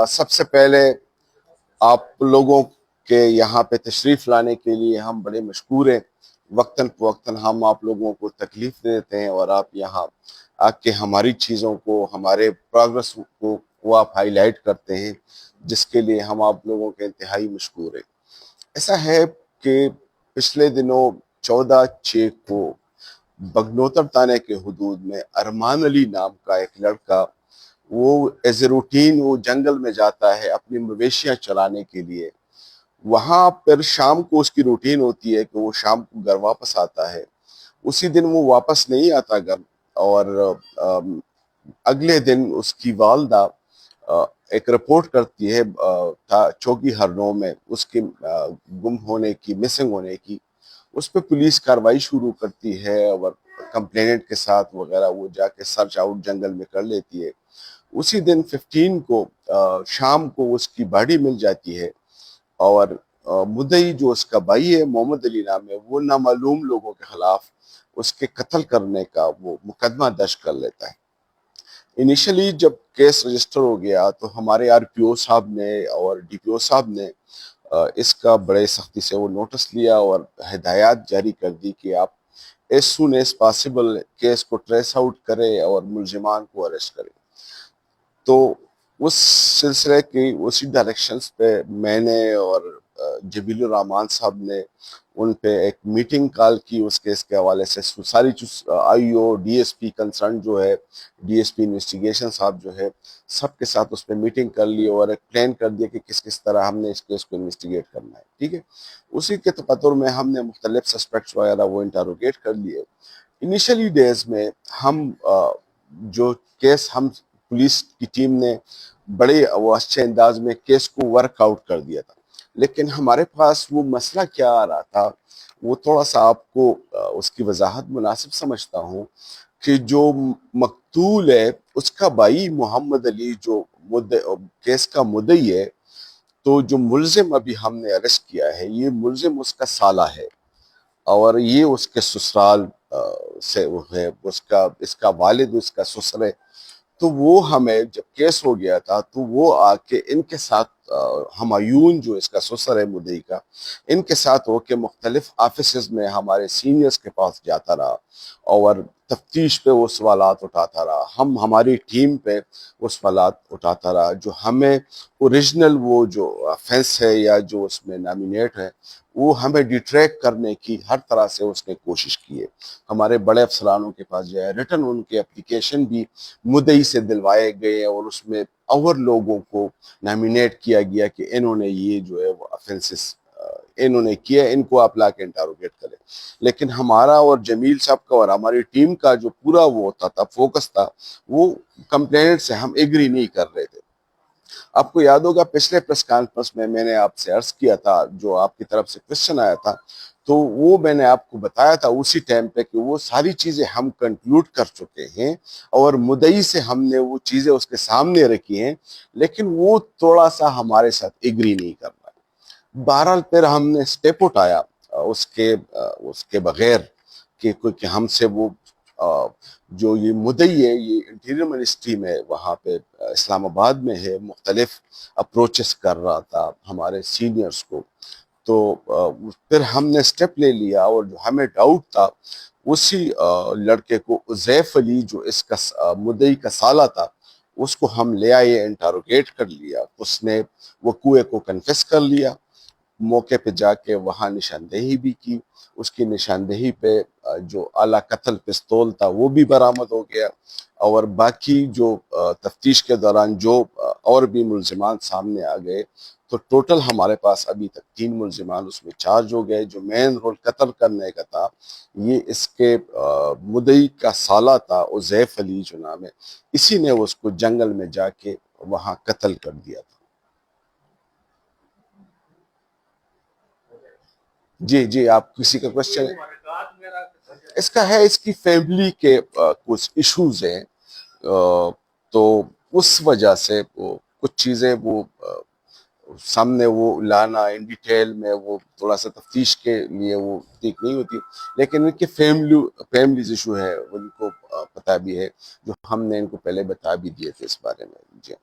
سب سے پہلے آپ لوگوں کے یہاں پہ تشریف لانے کے لیے ہم بڑے مشکور ہیں۔ وقتاً فوقتاً ہم آپ لوگوں کو تکلیف دیتے ہیں اور آپ یہاں آ کے ہماری چیزوں کو، ہمارے پروگرس کو وہ آپ ہائی لائٹ کرتے ہیں، جس کے لیے ہم آپ لوگوں کے انتہائی مشکور ہیں۔ ایسا ہے کہ پچھلے دنوں 14/6 کو بگنوتر تانے کے حدود میں ارمان علی نام کا ایک لڑکا، وہ ایز اے روٹین وہ جنگل میں جاتا ہے اپنی مویشیاں چلانے کے لیے۔ وہاں پھر شام کو اس کی روٹین ہوتی ہے کہ وہ شام کو گھر واپس آتا ہے۔ اسی دن وہ واپس نہیں آتا گھر، اور اگلے دن اس کی والدہ ایک رپورٹ کرتی ہے چوکی ہرنوں میں اس کے گم ہونے کی، مسنگ ہونے کی۔ اس پہ پولیس کاروائی شروع کرتی ہے اور کمپلیننٹ کے ساتھ وغیرہ وہ جا کے سرچ آؤٹ جنگل میں کر لیتی ہے۔ اسی دن 15 کو شام کو اس کی باڈی مل جاتی ہے، اور مدعی جو اس کا بھائی ہے محمد علی نام ہے، وہ نامعلوم لوگوں کے خلاف اس کے قتل کرنے کا وہ مقدمہ درج کر لیتا ہے۔ انیشلی جب کیس رجسٹر ہو گیا تو ہمارے آر پی او صاحب نے اور ڈی پی او صاحب نے اس کا بڑے سختی سے وہ نوٹس لیا اور ہدایات جاری کر دی کہ آپ as soon as possible case کو ٹریس آؤٹ کریں اور ملزمان کو اریسٹ کریں۔ تو اس سلسلے کی اسی ڈائریکشنز پہ میں نے اور جبیل الرحمان صاحب نے ان پہ ایک میٹنگ کال کی اس کیس کے حوالے سے۔ ساری آئی او، ڈی ایس پی کنسرن جو ہے، ڈی ایس پی انویسٹیگیشن صاحب جو ہے، سب کے ساتھ اس پہ میٹنگ کر لی اور ایک پلان کر دیا کہ کس طرح ہم نے اس کیس کو انویسٹیگیٹ کرنا ہے، ٹھیک ہے۔ اسی کے تقاضے میں ہم نے مختلف سسپیکٹس وغیرہ وہ انٹروگیٹ کر لیے۔ انیشلی ڈیز میں ہم جو کیس ہم پولیس کی ٹیم نے بڑے وہ اچھے انداز میں کیس کو ورک آؤٹ کر دیا تھا، لیکن ہمارے پاس وہ مسئلہ کیا آ رہا تھا وہ تھوڑا سا آپ کو اس کی وضاحت مناسب سمجھتا ہوں کہ جو مقتول ہے اس کا بھائی محمد علی جو کیس کا مدعی ہے، تو جو ملزم ابھی ہم نے اریسٹ کیا ہے یہ ملزم اس کا سالہ ہے، اور یہ اس کے سسرال سے وہ ہے، اس کا والد اس کا سسر ہے۔ تو وہ ہمیں جب کیس ہو گیا تھا تو وہ آ کے ان کے ساتھ ہمایون جو اس کا سسر ہے مدعی کا، ان کے ساتھ ہو کے مختلف آفیسز میں ہمارے سینئرز کے پاس جاتا رہا اور تفتیش پہ وہ سوالات اٹھاتا رہا، ہماری ٹیم پہ وہ سوالات اٹھاتا رہا، جو ہمیں اوریجنل وہ جو فینس ہے یا جو اس میں نامینیٹ ہے وہ ہمیں ڈیٹریکٹ کرنے کی ہر طرح سے اس نے کوشش کی ہے۔ ہمارے بڑے افسرانوں کے پاس جو ہے ریٹن ان کے اپلیکیشن بھی مدعی سے دلوائے گئے اور اس میں اور لوگوں کو نامینیٹ کیا گیا کہ انہوں نے یہ جو ہے وہ افینسز انہوں نے کیا، ان کو آپ لا کے انٹروگیٹ کریں۔ لیکن ہمارا اور جمیل صاحب کا اور ہماری ٹیم کا جو پورا وہ ہوتا تھا، فوکس تھا، وہ کمپلینٹ سے ہم ایگری نہیں کر رہے تھے۔ آپ کو یاد ہوگا پچھلے پریس کانفرنس میں میں نے آپ سے عرض کیا تھا، جو آپ کی طرف سے کوشچن آیا تھا، تو وہ میں نے آپ کو بتایا تھا اسی ٹائم پہ کہ وہ ساری چیزیں ہم کنکلوڈ کر چکے ہیں اور مدعی سے ہم نے وہ چیزیں اس کے سامنے رکھی ہیں، لیکن وہ تھوڑا سا ہمارے ساتھ ایگری نہیں کر رہا ہے۔ بہرحال پھر ہم نے سٹیپ اٹھایا اس کے بغیر کہ ہم سے وہ جو یہ مدعی ہے یہ انٹیریئر منسٹری میں وہاں پہ اسلام آباد میں ہے، مختلف اپروچز کر رہا تھا ہمارے سینئرز کو۔ تو پھر ہم نے سٹیپ لے لیا اور جو ہمیں ڈاؤٹ تھا اسی لڑکے کو عزیف علی جو اس کا مدعی کا سالہ تھا، اس کو ہم لے آئے، انٹروگیٹ کر لیا۔ اس نے وقوع کو کنفیس کر لیا، موقع پہ جا کے وہاں نشاندہی بھی کی، اس کی نشاندہی پہ جو اعلیٰ قتل پستول تھا وہ بھی برآمد ہو گیا، اور باقی جو تفتیش کے دوران جو اور بھی ملزمان سامنے آ گئے، تو ٹوٹل ہمارے پاس ابھی تک 3 ملزمان اس میں چارج ہو گئے۔ جو مین رول قتل کرنے کا تھا یہ اس کے مدعی کا سالہ تھا عزیف علی جو نام ہے، اسی نے اس کو جنگل میں جا کے وہاں قتل کر دیا تھا۔ جی آپ کسی کا کوشچن اس کا ہے، اس کی فیملی کے کچھ ایشوز ہیں، تو اس وجہ سے وہ کچھ چیزیں وہ سامنے وہ لانا ان ڈیٹیل میں وہ تھوڑا سا تفتیش کے لیے وہ ٹھیک نہیں ہوتی، لیکن ان کے فیملیز ایشو ہے، ان کو پتہ پتہ بھی ہے، جو ہم نے ان کو پہلے بتا بھی دیے تھے اس بارے میں. جی